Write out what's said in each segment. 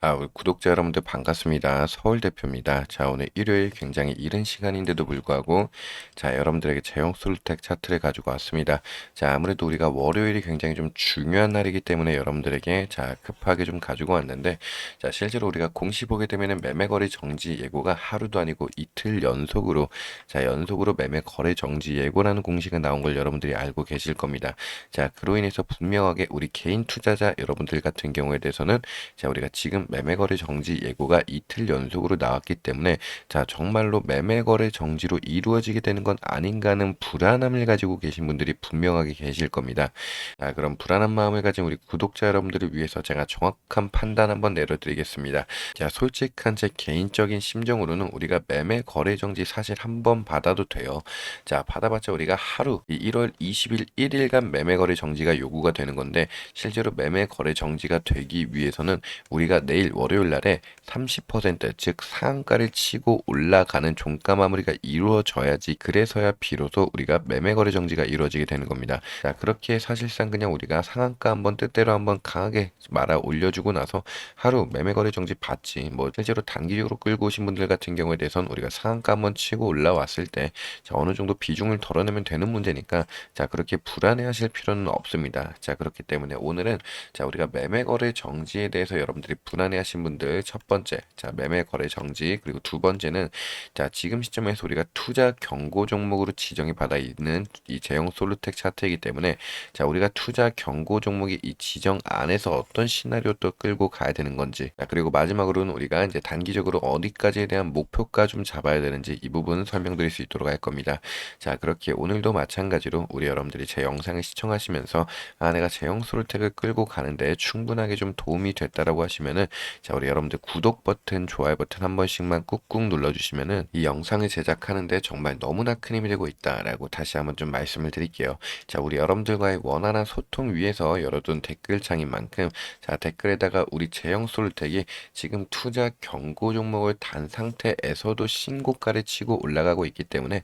우리 구독자 여러분들 반갑습니다. 서울 대표입니다. 자, 오늘 일요일 굉장히 이른 시간인데도 불구하고, 자, 여러분들에게 제형 솔루텍 차트를 가지고 왔습니다. 자, 아무래도 우리가 월요일이 굉장히 좀 중요한 날이기 때문에 여러분들에게 자, 급하게 좀 가지고 왔는데, 자, 실제로 우리가 공시 보게 되면은 매매 거래 정지 예고가 하루도 아니고 이틀 연속으로, 자, 연속으로 매매 거래 정지 예고라는 공시가 나온 걸 여러분들이 알고 계실 겁니다. 자, 그로 인해서 분명하게 우리 개인 투자자 여러분들 같은 경우에 대해서는 자, 우리가 지금 매매 거래 정지 예고가 이틀 연속으로 나왔기 때문에 자, 정말로 매매 거래 정지로 이루어지게 되는 건 아닌가 하는 불안함을 가지고 계신 분들이 분명하게 계실 겁니다. 자, 그럼 불안한 마음을 가진 우리 구독자 여러분들을 위해서 제가 정확한 판단 한번 내려드리겠습니다. 자, 솔직한 제 개인적인 심정으로는 우리가 매매 거래 정지 사실 한번 받아도 돼요. 자, 받아봤자 우리가 하루 1월 20일 1일간 매매 거래 정지가 요구가 되는 건데 실제로 매매 거래 정지가 되기 위해서는 우리가 내일 월요일 날에 30%, 즉 상한가를 치고 올라가는 종가 마무리가 이루어져야지 그래서야 비로소 우리가 매매 거래 정지가 이루어지게 되는 겁니다. 자, 그렇게 사실상 그냥 우리가 상한가 한번 뜻대로 한번 강하게 말아 올려주고 나서 하루 매매 거래 정지 받지 뭐 실제로 단기적으로 끌고 오신 분들 같은 경우에 대해서는 우리가 상한가 한번 치고 올라왔을 때 자, 어느 정도 비중을 덜어내면 되는 문제니까 자, 그렇게 불안해하실 필요는 없습니다. 자, 그렇기 때문에 오늘은 자, 우리가 매매 거래 정지에 대해서 여러분들이 불안해하신 분들 첫 번째, 자, 매매 거래 정지 그리고 두 번째는 자, 지금 시점에서 우리가 투자 경고 종목으로 지정이 받아 있는 이 제형 솔루텍 차트이기 때문에 자, 우리가 투자 경고 종목이 이 지정 안에서 어떤 시나리오 또 끌고 가야 되는 건지 자, 그리고 마지막으로는 우리가 이제 단기적으로 어디까지에 대한 목표가 좀 잡아야 되는지 이 부분 설명드릴 수 있도록 할 겁니다. 자, 그렇게 오늘도 마찬가지로 우리 여러분들이 제 영상을 시청하시면서 내가 제형 솔루텍을 끌고 가는데 충분하게 좀 도움이 됐다라고 하시면은 자, 우리 여러분들 구독 버튼, 좋아요 버튼 한 번씩만 꾹꾹 눌러주시면은 이 영상을 제작하는데 정말 너무나 큰 힘이 되고 있다라고 다시 한번 좀 말씀을 드릴게요. 자, 우리 여러분들과의 원활한 소통 위해서 열어둔 댓글창인 만큼 자, 댓글에다가 우리 제형 솔루텍이 지금 투자 경고 종목을 단 상태에서도 신고가를 치고 올라가고 있기 때문에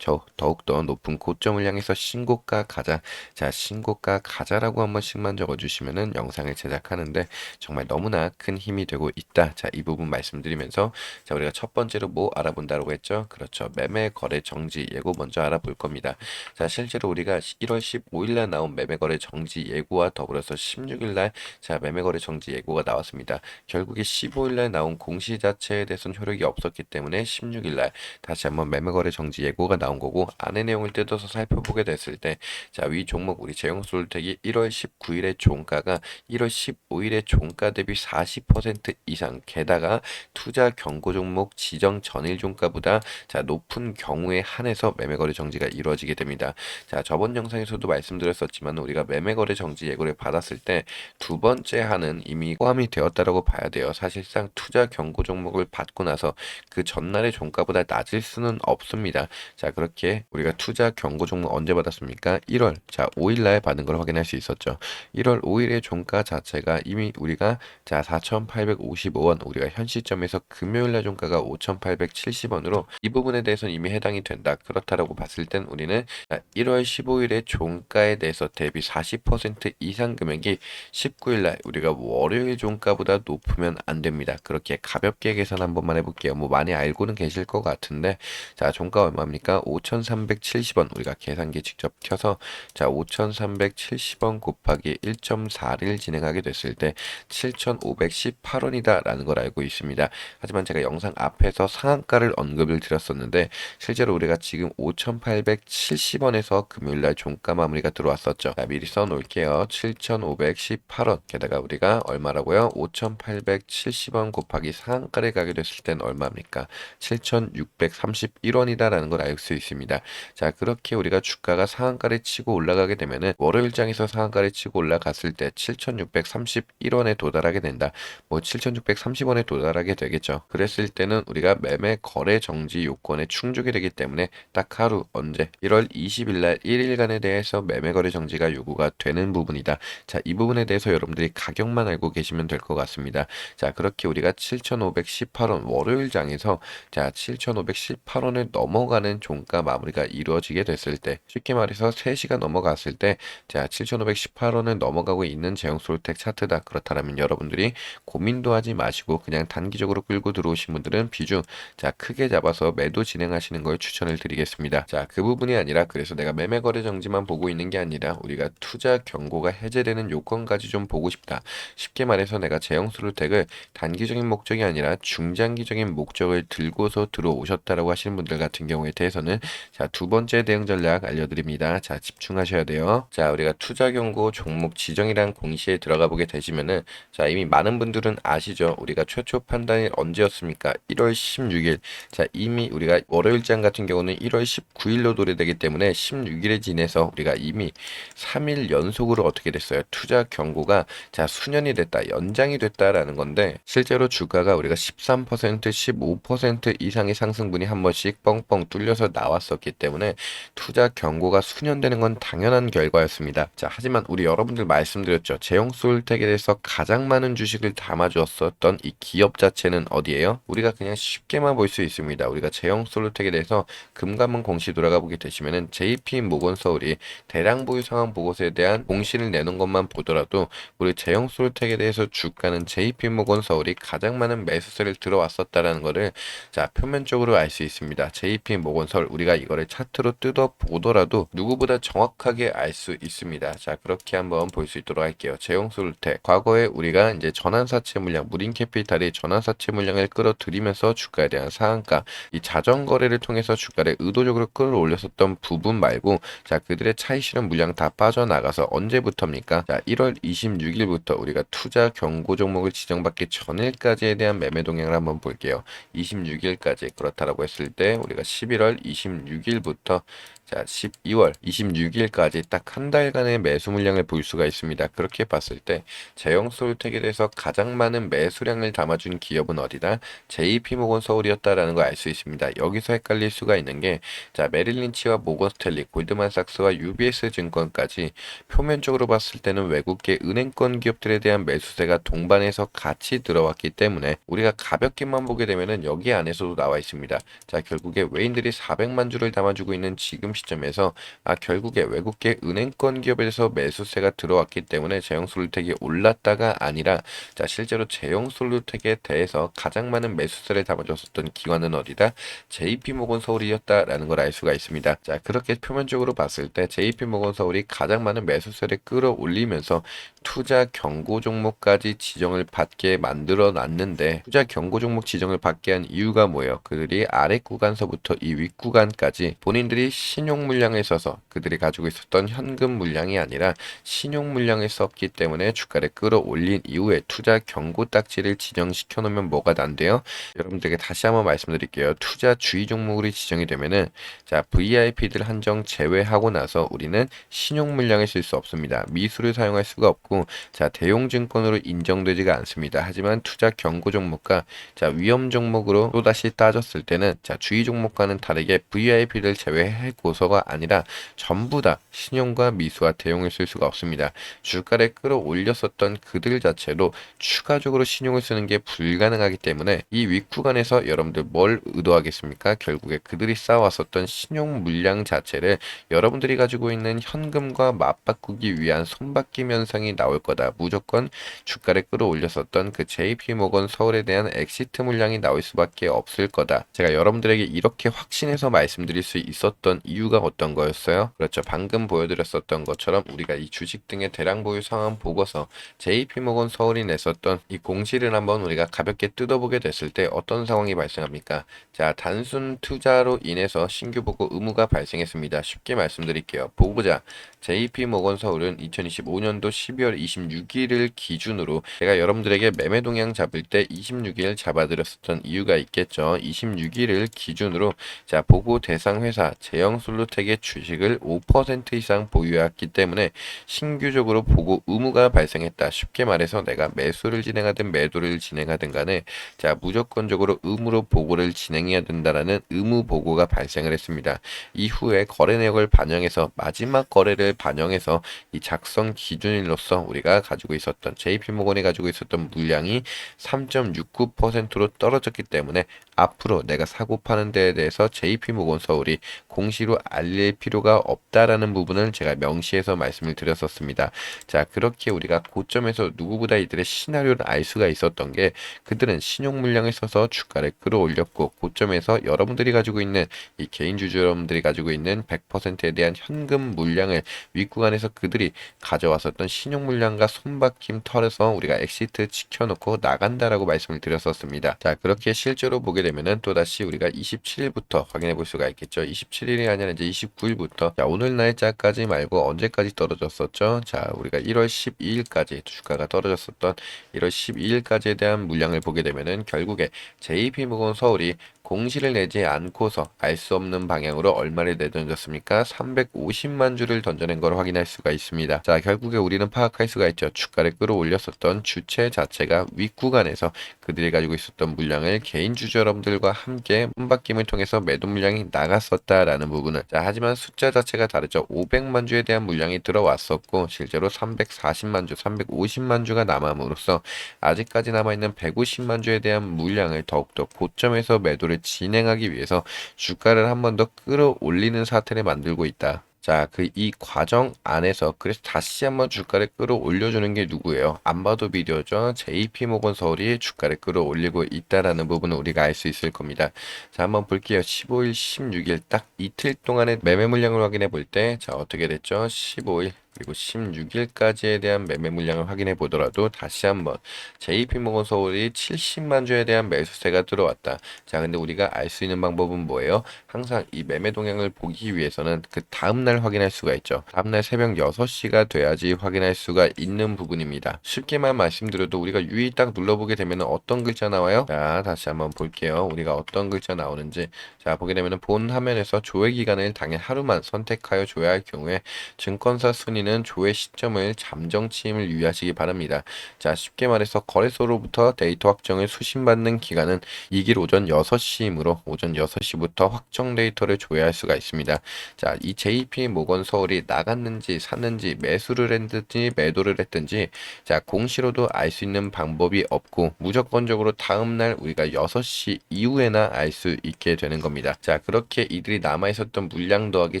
더욱더 높은 고점을 향해서 신고가 가자. 자, 신고가 가자라고 한 번씩만 적어주시면은 영상을 제작하는데 정말 너무나 큰 힘이 되고 있다. 자, 이 부분 말씀드리면서 자, 우리가 첫 번째로 뭐 알아본다고 했죠? 그렇죠. 매매 거래 정지 예고 먼저 알아볼 겁니다. 자, 실제로 우리가 1월 15일 날 나온 매매 거래 정지 예고와 더불어서 16일 날 자, 매매 거래 정지 예고가 나왔습니다. 결국에 15일 날 나온 공시 자체에 대해서는 효력이 없었기 때문에 16일 날 다시 한번 매매 거래 정지 예고가 나온 거고 안의 내용을 뜯어서 살펴보게 됐을 때 자, 위 종목 우리 제형 솔텍이 1월 19일의 종가가 1월 15일의 종가 대비 40% 이상 게다가 투자 경고 종목 지정 전일 종가보다 자, 높은 경우에 한해서 매매 거래 정지가 이루어지게 됩니다. 자, 저번 영상에서도 말씀드렸었지만 우리가 매매 거래 정지 예고를 받았을 때 두 번째 한은 이미 포함이 되었다라고 봐야 돼요. 사실상 투자 경고 종목을 받고 나서 그 전날의 종가보다 낮을 수는 없습니다. 자, 그렇게 우리가 투자 경고 종목 언제 받았습니까? 1월 자, 5일 날 받은 걸 확인할 수 있었죠. 1월 5일의 종가 자체가 이미 우리가 자, 4,855원 우리가 현 시점에서 금요일 날 종가가 5,870원으로 이 부분에 대해서는 이미 해당이 된다. 그렇다라고 봤을 땐 우리는 자, 1월 15일의 종가에 대해서 대비 40% 이상 금액이 19일 날 우리가 월요일 종가보다 높으면 안 됩니다. 그렇게 가볍게 계산 한 번만 해볼게요. 뭐 많이 알고는 계실 것 같은데 자, 종가 얼마입니까? 5,370원 우리가 계산기 직접 켜서 자, 5,370원 곱하기 1.4를 진행하게 됐을 때 7,518원이다 라는 걸 알고 있습니다. 하지만 제가 영상 앞에서 상한가를 언급을 드렸었는데 실제로 우리가 지금 5,870원에서 금요일날 종가 마무리가 들어왔었죠. 자, 미리 써놓을게요. 7,518원 게다가 우리가 얼마라고요? 5,870원 곱하기 상한가를 가게 됐을 땐 얼마입니까? 7,631원이다라는 걸 알 수 있습니다. 자, 그렇게 우리가 주가가 상한가를 치고 올라가게 되면은 월요일장에서 상한가를 치고 올라갔을 때 7,631원에 도달하게 된다. 뭐 7,630원에 도달하게 되겠죠. 그랬을 때는 우리가 매매 거래 정지 요건에 충족이 되기 때문에 딱 하루 언제 1월 20일 날 1일간에 대해서 매매 거래 정지가 요구가 되는 부분이다. 자, 이 부분에 대해서 여러분들이 가격만 알고 계시면 될 것 같습니다. 자, 그렇게 우리가 7,518원 월요일장에서 자, 7,518원을 넘어가는 종가 마무리가 이루어지게 됐을 때 쉽게 말해서 3시가 넘어갔을 때 자, 7,518원을 넘어가고 있는 제형 솔텍 차트다. 그렇다면 여러분들이 그 고민도 하지 마시고 그냥 단기적으로 끌고 들어오신 분들은 비중 자 크게 잡아서 매도 진행하시는 걸 추천을 드리겠습니다. 자, 그 부분이 아니라 그래서 내가 매매 거래 정지만 보고 있는 게 아니라 우리가 투자 경고가 해제되는 요건까지 좀 보고 싶다. 쉽게 말해서 내가 제형솔루텍을 단기적인 목적이 아니라 중장기적인 목적을 들고서 들어오셨다라고 하시는 분들 같은 경우에 대해서는 자, 두 번째 대응 전략 알려드립니다. 자, 집중하셔야 돼요. 자, 우리가 투자 경고 종목 지정이란 공시에 들어가 보게 되시면은 자, 이미 많은 분들은 아시죠? 우리가 최초 판단이 언제였습니까? 1월 16일. 자, 이미 우리가 월요일장 같은 경우는 1월 19일로 도래되기 때문에 16일에 지내서 우리가 이미 3일 연속으로 어떻게 됐어요? 투자 경고가 자, 수년이 됐다, 연장이 됐다라는 건데 실제로 주가가 우리가 13%, 15% 이상의 상승분이 한 번씩 뻥뻥 뚫려서 나왔었기 때문에 투자 경고가 수년되는 건 당연한 결과였습니다. 자, 하지만 우리 여러분들 말씀드렸죠. 제형솔텍에 대해서 가장 많은 주식을 담아주었었던 이 기업 자체는 어디예요? 우리가 그냥 쉽게만 볼 수 있습니다. 우리가 제형솔텍에 대해서 금감원 공시 돌아가 보게 되시면은 JP 모건 서울이 대량 보유 상황 보고서에 대한 공시를 내놓은 것만 보더라도 우리 제형솔텍에 대해서 주가는 JP 모건 서울이 가장 많은 매수세를 들어왔었다라는 것을 자, 표면적으로 알 수 있습니다. JP 모건 서울 우리가 이거를 차트로 뜯어 보더라도 누구보다 정확하게 알 수 있습니다. 자, 그렇게 한번 볼 수 있도록 할게요. 제형솔텍 과거에 우리가 이제 전환사채 물량, 무딘캐피탈이 전환사채 물량을 끌어들이면서 주가에 대한 상한가, 이 자전거래를 통해서 주가를 의도적으로 끌어올렸었던 부분 말고 자, 그들의 차익 실현 물량 다 빠져나가서 언제부터입니까? 자, 1월 26일부터 우리가 투자 경고 종목을 지정받기 전일까지에 대한 매매 동향을 한번 볼게요. 26일까지 그렇다라고 했을 때 우리가 11월 26일부터 자, 12월 26일까지 딱 한 달간의 매수 물량을 볼 수가 있습니다. 그렇게 봤을 때 제형솔텍에 대해서 가장 많은 매수량을 담아준 기업은 어디다? JP모건 서울이었다라는 걸 알 수 있습니다. 여기서 헷갈릴 수가 있는 게 자, 메릴린치와 모건스탠리, 골드만삭스와 UBS 증권까지 표면적으로 봤을 때는 외국계 은행권 기업들에 대한 매수세가 동반해서 같이 들어왔기 때문에 우리가 가볍게만 보게 되면은 여기 안에서도 나와 있습니다. 자, 결국에 외인들이 400만 주를 담아주고 있는 지금 시점에서 결국에 외국계 은행권 기업에 대해서 매수세가 들어왔기 때문에 제형솔루텍이 올랐다가 아니라 자, 실제로 제형솔루텍에 대해서 가장 많은 매수세를 담아줬었던 기관은 어디다? JP모건 서울이었다라는 걸 알 수가 있습니다. 자, 그렇게 표면적으로 봤을 때 JP모건 서울이 가장 많은 매수세를 끌어올리면서 투자 경고 종목까지 지정을 받게 만들어 놨는데 투자 경고 종목 지정을 받게 한 이유가 뭐예요? 그들이 아래 구간서부터 이 윗 구간까지 본인들이 신용 물량에 써서 그들이 가지고 있었던 현금 물량이 아니라 신용 물량에 썼기 때문에 주가를 끌어올린 이후에 투자 경고 딱지를 지정시켜 놓으면 뭐가 난대요? 여러분들에게 다시 한번 말씀드릴게요. 투자 주의 종목으로 지정이 되면은 자, VIP들 한정 제외하고 나서 우리는 신용 물량을 쓸 수 없습니다. 미수를 사용할 수가 없고 자, 대용증권으로 인정되지가 않습니다. 하지만 투자 경고 종목과 자, 위험 종목으로 또다시 따졌을 때는 자, 주의 종목과는 다르게 VIP를 제외하고서가 아니라 전부 다 신용과 미수와 대용을 쓸 수가 없습니다. 주가를 끌어올렸었던 그들 자체로 추가적으로 신용을 쓰는 게 불가능하기 때문에 이 윗구간에서 여러분들 뭘 의도하겠습니까? 결국에 그들이 쌓아왔었던 신용 물량 자체를 여러분들이 가지고 있는 현금과 맞바꾸기 위한 손바뀜 현상이 나올 거다. 무조건 주가를 끌어올렸었던 그 JP모건 서울에 대한 엑시트 물량이 나올 수밖에 없을 거다. 제가 여러분들에게 이렇게 확신해서 말씀드릴 수 있었던 이유가 어떤 거였어요? 그렇죠. 방금 보여드렸었던 것처럼 우리가 이 주식 등의 대량 보유 상황 보고서 JP모건 서울이 냈었던 이 공시를 한번 우리가 가볍게 뜯어보게 됐을 때 어떤 상황이 발생합니까? 자, 단순 투자로 인해서 신규 보고 의무가 발생했습니다. 쉽게 말씀드릴게요. 보고자 JP모건 서울은 2025년도 12월 26일을 기준으로 제가 여러분들에게 매매 동향 잡을 때 26일 잡아드렸었던 이유가 있겠죠. 26일을 기준으로 자, 보고 대상 회사 제형솔루텍의 주식을 5% 이상 보유했기 때문에 신규적으로 보고 의무가 발생했다. 쉽게 말해서 내가 매수를 진행하든 매도를 진행하든 간에 자, 무조건적으로 의무로 보고를 진행해야 된다라는 의무 보고가 발생을 했습니다. 이후에 거래 내역을 반영해서 마지막 거래를 반영해서 이 작성 기준일로서 우리가 가지고 있었던 JP모건이 가지고 있었던 물량이 3.69%로 떨어졌기 때문에 앞으로 내가 사고 파는 데에 대해서 JP모건 서울이 공시로 알릴 필요가 없다라는 부분을 제가 명시해서 말씀을 드렸었습니다. 자, 그렇게 우리가 고점에서 누구보다 이들의 시나리오를 알 수가 있었던 게 그들은 신용 물량을 써서 주가를 끌어올렸고 고점에서 여러분들이 가지고 있는 이 개인 주주 여러분들이 가지고 있는 100%에 대한 현금 물량을 윗구간에서 그들이 가져왔었던 신용 물량과 손바뀜 털에서 우리가 엑시트 지켜놓고 나간다라고 말씀을 드렸었습니다. 자, 그렇게 실제로 보게 되면은 또다시 우리가 27일부터 확인해 볼 수가 있겠죠. 27일이 아니라 이제 29일부터 자, 오늘 날짜까지 말고 언제까지 떨어졌었죠? 자, 우리가 1월 12일까지 주가가 떨어졌었던 1월 12일까지에 대한 물량을 보게 되면은 결국에 JP모건 서울이 공시를 내지 않고서 알 수 없는 방향으로 얼마를 내던졌습니까? 350만 주를 던져낸 걸 확인할 수가 있습니다. 자, 결국에 우리는 파악할 수가 있죠. 주가를 끌어올렸었던 주체 자체가 윗구간에서 그들이 가지고 있었던 물량을 개인 주주 여러분들과 함께 손바뀜을 통해서 매도 물량이 나갔었다라는 부분을 자, 하지만 숫자 자체가 다르죠. 500만 주에 대한 물량이 들어왔었고 실제로 340만 주, 350만 주가 남함으로써 아직까지 남아있는 150만 주에 대한 물량을 더욱더 고점에서 매도를 진행하기 위해서 주가를 한 번 더 끌어올리는 사태를 만들고 있다. 자, 이 과정 안에서 그래서 다시 한번 주가를 끌어올려주는 게 누구예요? 안 봐도 비디오죠. JP모건 서울이 주가를 끌어올리고 있다라는 부분을 우리가 알 수 있을 겁니다. 자, 한번 볼게요. 15일, 16일 딱 이틀 동안의 매매 물량을 확인해 볼 때, 자, 어떻게 됐죠? 15일. 그리고 16일까지에 대한 매매 물량을 확인해 보더라도 다시 한번 JP모건 서울이 70만 주에 대한 매수세가 들어왔다. 자, 근데 우리가 알 수 있는 방법은 뭐예요? 항상 이 매매 동향을 보기 위해서는 그 다음날 확인할 수가 있죠. 다음날 새벽 6시가 돼야지 확인할 수가 있는 부분입니다. 쉽게만 말씀드려도 우리가 유의 딱 눌러보게 되면 어떤 글자 나와요? 자, 다시 한번 볼게요. 우리가 어떤 글자 나오는지. 자, 보게 되면 본 화면에서 조회 기간을 당일 하루만 선택하여 조회할 경우에 증권사 순위는 조회 시점을 잠정 취임을 유의하시기 바랍니다. 자, 쉽게 말해서 거래소로부터 데이터 확정을 수신받는 기간은 이길 오전 6시이므로 오전 6시부터 확정 데이터를 조회할 수가 있습니다. 자, 이 JP모건 서울이 나갔는지 샀는지 매수를 했든지 매도를 했든지 자, 공시로도 알 수 있는 방법이 없고 무조건적으로 다음날 우리가 6시 이후에나 알 수 있게 되는 겁니다. 자, 그렇게 이들이 남아있었던 물량 더하기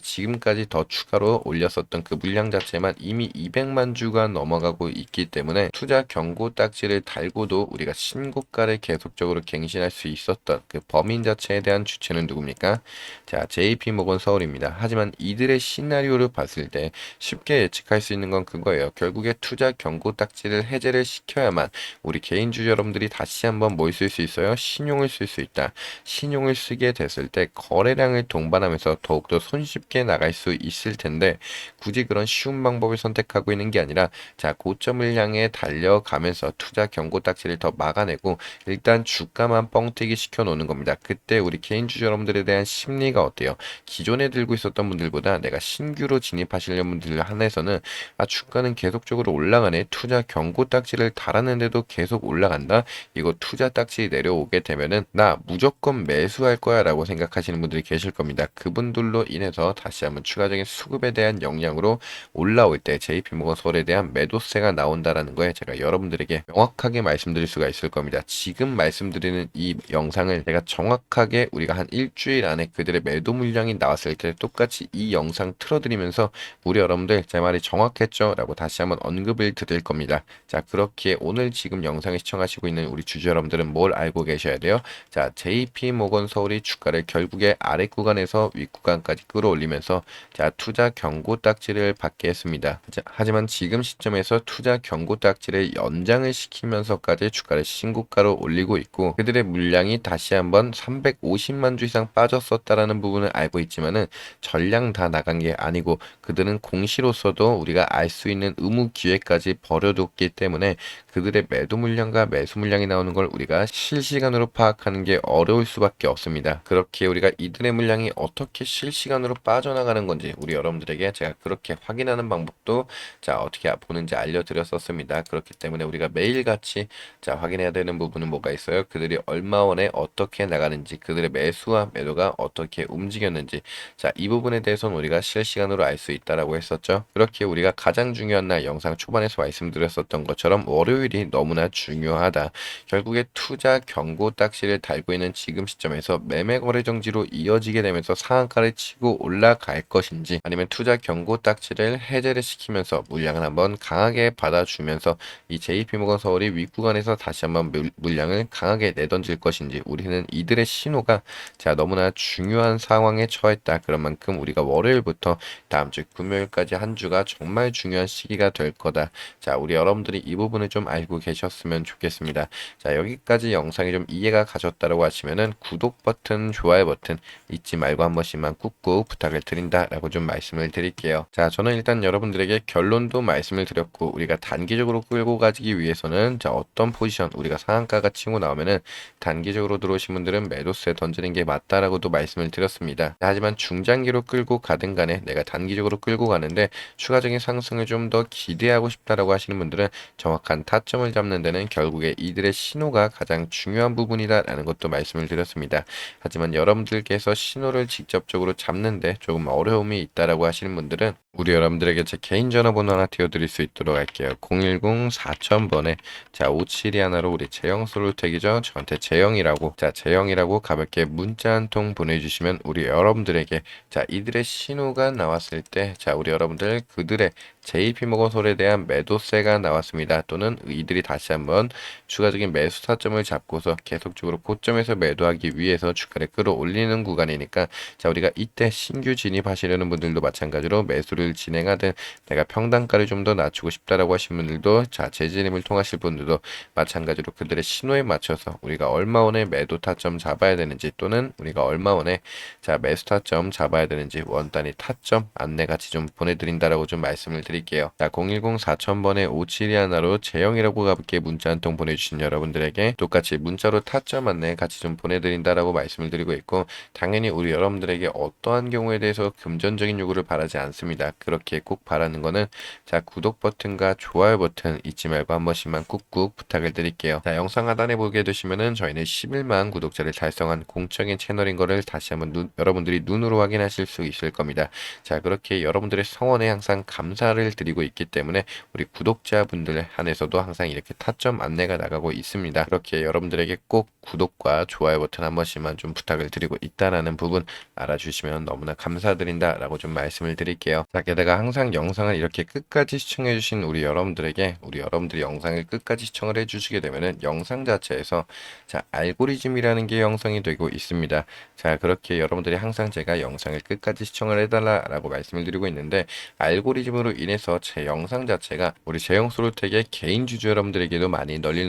지금까지 더 추가로 올렸었던 그 물량 자체만 이미 200만 주가 넘어가고 있기 때문에 투자 경고 딱지를 달고도 우리가 신고가를 계속적으로 갱신할 수 있었던 그 범인 자체에 대한 주체는 누굽니까? 자, JP모건 서울입니다. 하지만 이들의 시나리오를 봤을 때 쉽게 예측할 수 있는 건 그거예요. 결국에 투자 경고 딱지를 해제를 시켜야만 우리 개인 주주 여러분들이 다시 한번 뭘 쓸 수 있어요? 신용을 쓸 수 있다. 신용을 쓰게 됐을 때 거래량을 동반하면서 더욱더 손쉽게 나갈 수 있을 텐데 굳이 그런 쉬운 방법을 선택하고 있는 게 아니라 자, 고점을 향해 달려가면서 투자 경고 딱지를 더 막아내고 일단 주가만 뻥튀기 시켜 놓는 겁니다. 그때 우리 개인 주주 여러분들에 대한 심리가 어때요? 기존에 들고 있었던 분들보다 내가 신규로 진입하시려는 분들 한해서는 아, 주가는 계속적으로 올라가네. 투자 경고 딱지를 달았는데도 계속 올라간다. 이거 투자 딱지 내려오게 되면은 나 무조건 매수할 거야 라고 생각하시는 분들이 계실 겁니다. 그분들로 인해서 다시 한번 추가적인 수급에 대한 영향으로 올라올 때 JP모건 서울에 대한 매도세가 나온다라는 거에 제가 여러분들에게 명확하게 말씀드릴 수가 있을 겁니다. 지금 말씀드리는 이 영상을 제가 정확하게 우리가 한 일주일 안에 그들의 매도 물량이 나왔을 때 똑같이 이 영상 틀어드리면서 우리 여러분들 제 말이 정확했죠? 라고 다시 한번 언급을 드릴 겁니다. 자, 그렇게 오늘 지금 영상을 시청하시고 있는 우리 주주 여러분들은 뭘 알고 계셔야 돼요? 자, JP모건 서울이 주가를 결국에 아래 구간에서 윗 구간까지 끌어올리면서 자, 투자 경고 딱지를 받게 했습니다. 자, 하지만 지금 시점에서 투자 경고 딱지를 연장을 시키면서까지 주가를 신고가로 올리고 있고 그들의 물량이 다시 한번 350만 주 이상 빠졌었다라는 부분을 알고 있지만은 전량 다 나간 게 아니고 그들은 공시로서도 우리가 알 수 있는 의무 기회까지 버려뒀기 때문에 그들의 매도 물량과 매수 물량이 나오는 걸 우리가 실시간으로 파악하는 게 어려울 수밖에 없습니다. 그렇게 우리가 이들의 물량이 어떻게 실시간으로 빠져나가는 건지 우리 여러분들에게 제가 그렇게 확인하는 방법도 자 어떻게 보는지 알려드렸었습니다. 그렇기 때문에 우리가 매일같이 자 확인해야 되는 부분은 뭐가 있어요? 그들이 얼마 원에 어떻게 나가는지, 그들의 매수와 매도가 어떻게 움직였는지, 자 이 부분에 대해서는 우리가 실시간으로 알 수 있다라고 했었죠. 그렇게 우리가 가장 중요한 날, 영상 초반에서 말씀드렸었던 것처럼 월요일이 너무나 중요하다. 결국에 투자 경고 딱지를 달고 있는 지금 시점에서 매매 거래 정지로 이어지게 되면서 상한가를 치고 올라갈 것인지, 아니면 투자 경고 딱지를 해제를 시키면서 물량을 한번 강하게 받아주면서 이 JP모건 서울이 윗구간에서 다시 한번 물량을 강하게 내던질 것인지, 우리는 이들의 신호가 자 너무나 중요한 상황에 처했다. 그런 만큼 우리가 월요일부터 다음 주 금요일까지 한 주가 정말 중요한 시기가 될 거다. 자 우리 여러분들이 이 부분을 좀 알고 계셨으면 좋겠습니다. 자 여기까지 영상이 좀 이해가 가셨다고 하시면은 구독 버튼, 좋아요 버튼 잊지 말고 한 번씩만 꾹꾹 부탁을 드린다라고 좀 말씀을 드릴게요. 자 저는 일단 여러분들에게 결론도 말씀을 드렸고, 우리가 단기적으로 끌고 가기 위해서는 자 어떤 포지션, 우리가 상한가가 치고 나오면은 단기적으로 들어오신 분들은 매도세 던지는 게 맞다라고도 말씀을 드렸습니다. 하지만 중장기로 끌고 가든 간에 내가 단기적으로 끌고 가는데 추가적인 상승을 좀 더 기대하고 싶다라고 하시는 분들은 정확한 타점을 잡는 데는 결국에 이들의 신호가 가장 중요한 부분이다라는 것도 말씀을 드렸습니다. 하지만 여러분들께서 신호를 직접적으로 잡는데 조금 어려움이 있다라고 하시는 분들은 우리 여러분들에게 제 개인 전화번호 하나 띄워드릴 수 있도록 할게요. 010-4000번에 자 57이 하나로 우리 재영 솔루텍이죠. 저한테 재영이라고, 자 재영이라고 가볍게 문자 한 통 보내주시면 우리 여러분들에게 자 이들의 신호가 나왔을 때 자 우리 여러분들 그들의 JP모건솔에 대한 매도세가 나왔습니다. 또는 이들이 다시 한번 추가적인 매수 타점을 잡고서 계속적으로 고점에서 매도하기 위해서 주가를 끌어올리는 구간이니까 자 우리가 이때 신규 진입하시려는 분들도 마찬가지로 매수를 진행하든, 내가 평단가를 좀 더 낮추고 싶다라고 하신 분들도 자 재진입을 통하실 분들도 마찬가지로 그들의 신호에 맞춰서 우리가 얼마 원에 매도 타점 잡아야 되는지, 또는 우리가 얼마 원에 자 매수 타점 잡아야 되는지 원 단위 타점 안내 같이 좀 보내드린다라고 좀 말씀을 드릴게요. 자 010-4000번에 57이 하나로 재영이라고 가볍게 문자 한 통 보내주신 여러분들에게 똑같이 문자로 타점 안내 같이 좀 보내드린다라고 말씀을 드리고 있고, 당연히 우리 여러분들에게 어떠한 경우에 대해서 금전적인 요구를 바라지 않습니다. 그렇게 꼭 바라는 거는 자 구독 버튼과 좋아요 버튼 잊지 말고 한 번씩만 꾹꾹 부탁을 드릴게요. 자 영상 하단에 보게 되시면은 저희는 11만 구독자를 달성한 공적인 채널인 거를 다시 한번 여러분들이 눈으로 확인하실 수 있을 겁니다. 자 그렇게 여러분들의 성원에 항상 감사를 드리고 있기 때문에 우리 구독자분들 한해서도 항상 이렇게 타점 안내가 나가고 있습니다. 그렇게 여러분들에게 꼭 구독과 좋아요 버튼 한 번씩만 좀 부탁을 드리고 있다라는 부분 알아주시면 너무나 감사드린다라고 좀 말씀을 드릴게요. 자 게다가 항상 영상을 이렇게 끝까지 시청해주신 우리 여러분들에게, 우리 여러분들이 영상을 끝까지 시청을 해주시게 되면은 영상 자체에서 자 알고리즘이라는 게 형성이 되고 있습니다. 자 그렇게 여러분들이 항상 제가 영상을 끝까지 시청을 해달라라고 말씀을 드리고 있는데, 알고리즘으로 인해서 제 영상 자체가 우리 재영 솔루텍의 개인 주주 여러분들에게도 많이 널리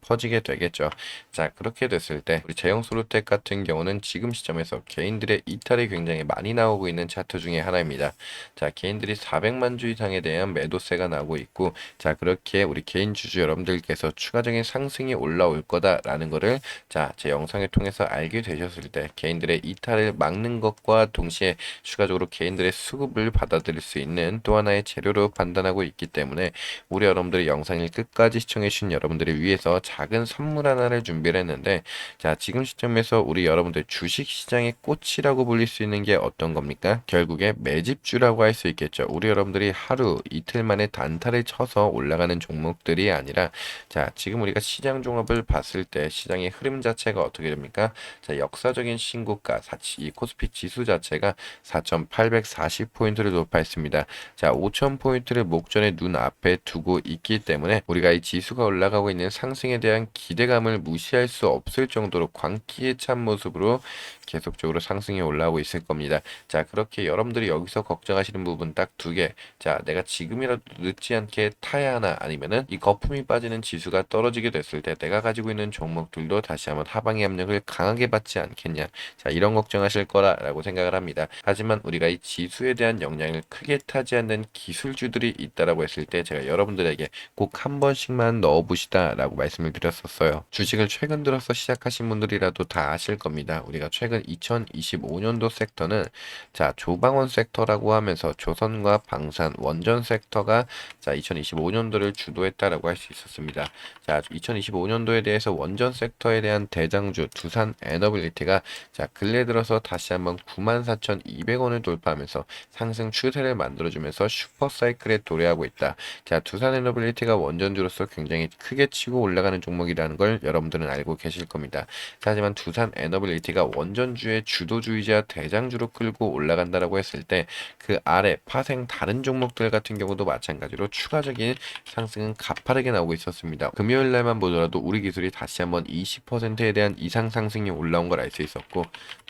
퍼지게 되겠죠. 자 그렇게 됐을 때 우리 재영 솔루텍 같은 경우는 지금 시점에서 개인들의 이탈이 굉장히 많이 나오고 있는 차트 중에 하나입니다. 자 개인들이 400만 주 이상에 대한 매도세가 나오고 있고, 자 그렇게 우리 개인 주주 여러분들께서 추가적인 상승이 올라올 거다라는 거를 자 제 영상을 통해서 알게 되셨을 때 개인들의 이탈을 막는 것과 동시에 추가적으로 개인들의 수급을 받아들일 수 있는 또 하나의 재료로 판단하고 있기 때문에 우리 여러분들이 영상을 끝까지 시청해 주신 여러분들을 위해서 작은 선물 하나를 준비를 했는데, 자 지금 시점에서 우리 여러분들 주식시장의 꽃이라고 불릴 수 있는 게 어떤 겁니까? 결국에 매집주라고 할 수 있겠죠. 우리 여러분들이 하루 이틀 만에 단타를 쳐서 올라가는 종목들이 아니라 자 지금 우리가 시장 종합을 봤을 때 시장의 흐름 자체가 어떻게 됩니까? 자 역사적인 신고가 이 코스피 지수 자체가 4,840포인트를 돌파했습니다. 자 5,000포인트를 목전에 눈앞에 두고 있기 때문에 우리가 이 지수가 올라가고 있는 상승에 대한 기대감을 무시할 수 없을 정도로 광기에 찬 모습으로 계속적으로 상승이 올라오고 있을 겁니다. 자 그렇게 여러분들이 여기서 걱정하시는 부분 딱 두 개. 자 내가 지금이라도 늦지 않게 타야 하나, 아니면은 이 거품이 빠지는 지수가 떨어지게 됐을 때 내가 가지고 있는 종목들도 다시 한번 하방의 압력을 강하게 받지 않겠냐. 자 이런 걱정하실 거라고 생각을 합니다. 하지만 우리가 이 지수에 대한 영향을 크게 타지 않는 기술주들이 있다라고 했을 때 제가 여러분들에게 꼭 한 번씩만 넣어보시다라고 말씀을 드렸었어요. 주식을 최근 들어서 시작하신 분들이라도 다 아실 겁니다. 우리가 최근 2025년도 섹터는 자, 조방원 섹터라고 하면서 조선과 방산, 원전 섹터가 자, 2025년도를 주도했다라고 할 수 있었습니다. 자, 2025년도에 대해서 원전 섹터에 대한 대장주 두산 에너빌리티가 자, 근래 들어서 다시 한번 94,200원을 돌파하면서 상승 추세를 만들어주면서 슈퍼사이클에 도래하고 있다. 자, 두산 에너빌리티가 원전주로서 굉장히 크게 치고 올라가는 종목이라는 걸 여러분들은 알고 계실 겁니다. 자, 하지만 두산 에너빌리티가 원전주의 주도주의자 대장주로 끌고 올라간다라고 했을 때 그 아래 파생 다른 종목들 같은 경우도 마찬가지로 추가적인 상승은 가파르게 나오고 있었습니다. 금요일 날만 보더라도 우리 기술이 다시 한번 20%에 대한 이상 상승이 올라온 걸 알 수 있었고,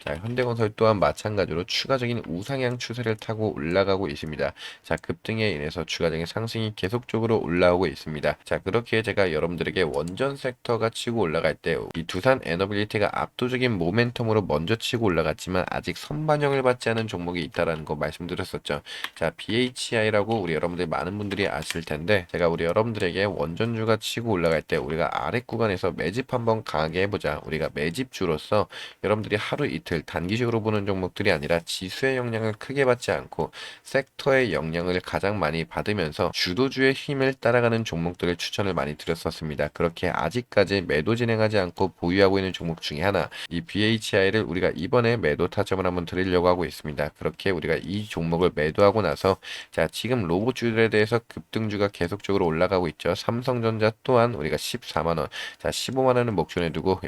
자, 현대건설 또한 마찬가지로 추가적인 우상향 추세를 타고 올라가고 있습니다. 자, 급등에 인해서 추가적인 상승이 계속적으로 올라오고 있습니다. 자, 그렇게 제가 여러분들에게 원전 섹터가 치고 올라갈 때 이 두산 에너빌리티가 압도적인 모멘텀으로 먼저 치고 올라갔지만 아직 선반영을 받지 않은 종목이 있다라는 거 말씀드렸었죠. 자, BHI라고 우리 여러분들 많은 분들이 아실 텐데 제가 우리 여러분들에게 원전주가 치고 올라갈 때 우리가 아래 구간에서 매집 한번 강하게 해보자. 우리가 매집주로서 여러분들이 하루 이틀 단기적으로 보는 종목들이 아니라 지수의 영향을 크게 받지 않고 섹터의 영향을 가장 많이 받으면서 주도주의 힘을 따라가는 종목들을 추천을 많이 드렸었습니다. 그렇게 아직까지 매도 진행하지 않고 보유하고 있는 종목 중에 하나, 이 BHI를 우리가 이번에 매도 타점을 한번 드리려고 하고 있습니다. 그렇게 우리가 이 종목을 매도하고 나서 자, 지금 로봇주들에 대해서 급등주가 계속적으로 올라가고 있죠. 삼성전자 또한 우리가 14만 원, 자, 15만 원을 목전에 두고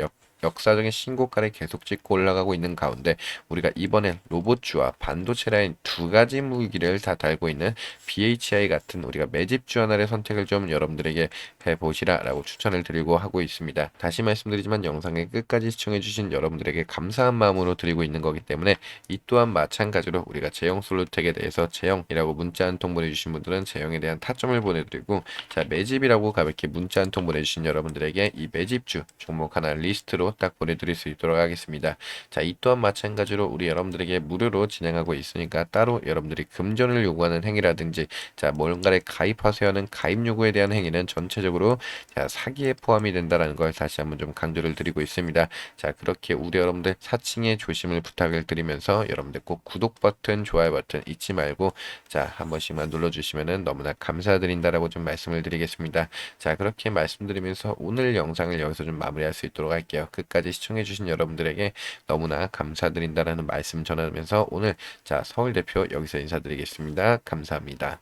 역사적인 신고가를 계속 찍고 올라가고 있는 가운데 우리가 이번에 로봇주와 반도체 라인 두 가지 무기를 다 달고 있는 BHI 같은 우리가 매집주 하나를 선택을 좀 여러분들에게 해보시라라고 추천을 드리고 하고 있습니다. 다시 말씀드리지만 영상의 끝까지 시청해주신 여러분들에게 감사한 마음으로 드리고 있는 거기 때문에 이 또한 마찬가지로 우리가 제형솔루텍에 대해서 제형이라고 문자 한 통 보내주신 분들은 제형에 대한 타점을 보내드리고, 자, 매집이라고 가볍게 문자 한 통 보내주신 여러분들에게 이 매집주 종목 하나 리스트로 딱 보내드릴 수 있도록 하겠습니다. 자, 이 또한 마찬가지로 우리 여러분들에게 무료로 진행하고 있으니까 따로 여러분들이 금전을 요구하는 행위라든지 자, 뭔가를 가입하세요 하는 가입 요구에 대한 행위는 전체적으로 자, 사기에 포함이 된다는 걸 다시 한번 좀 강조를 드리고 있습니다. 자, 그렇게 우리 여러분들 사칭에 조심을 부탁을 드리면서 여러분들 꼭 구독 버튼, 좋아요 버튼 잊지 말고 자, 한 번씩만 눌러주시면 너무나 감사드린다라고 좀 말씀을 드리겠습니다. 자, 그렇게 말씀드리면서 오늘 영상을 여기서 좀 마무리할 수 있도록 할게요. 끝까지 시청해주신 여러분들에게 너무나 감사드린다라는 말씀 전하면서 오늘 자, 서울 대표 여기서 인사드리겠습니다. 감사합니다.